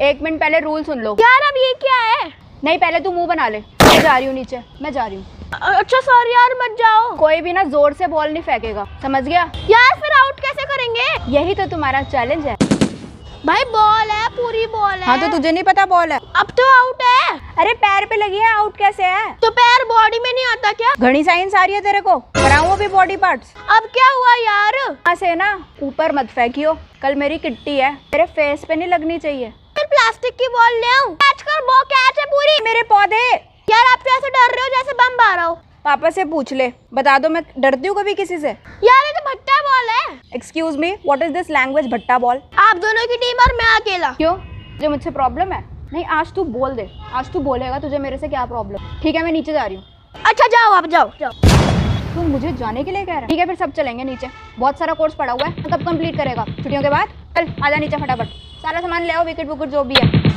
एक मिनट पहले रूल सुन लो। यार अब ये क्या है? नहीं पहले तू मुंह बना ले। मैं जा रही हूँ नीचे, मैं जा रही हूँ। अच्छा सॉरी यार, मत जाओ। कोई भी ना जोर से बॉल नहीं फेंकेगा, समझ गया? यार फिर आउट कैसे करेंगे? यही तो तुम्हारा चैलेंज है। भाई बॉल है, पूरी बॉल है। हाँ तो तुझे नहीं पता बॉल है? अब तो आउट है। अरे पैर पे लगी है, आउट कैसे है? तो पैर बॉडी में नहीं आता क्या? घनी साइंस आ रही है तेरे को, कराऊं वो भी बॉडी पार्ट्स। अब क्या हुआ यार? यहाँ से ना ऊपर मत फेंकियो, कल मेरी किट्टी है, तेरे फेस पे नहीं लगनी चाहिए। फिर प्लास्टिक की बॉल ले आऊं? कैच कर, वो कैच है पूरी। मेरे पौधे। यार आप कैसे डर रहे हो जैसे बम आ रहा हो? पापा से पूछ ले, बता दो मैं डरती हूँ कभी किसी से? यार ये तो भट्टा बॉल है। Excuse me, what is this language भट्टा बॉल? आप दोनों की टीम और मैं अकेला। क्यों, तुझे मुझसे प्रॉब्लम है? नहीं आज तू बोल दे, आज तू बोलेगा तुझे मेरे से क्या प्रॉब्लम। ठीक है मैं नीचे जा रही हूँ। अच्छा जाओ, आप जाओ जाओ। तू मुझे जाने के लिए कह रहा है? ठीक है फिर सब चलेंगे नीचे, बहुत सारा कोर्स पड़ा हुआ है। कब कंप्लीट करेगा? छुट्टियों के बाद? चल आजा नीचे फटाफट, सारा सामान ले आओ, विकेट विकेट जो भी है।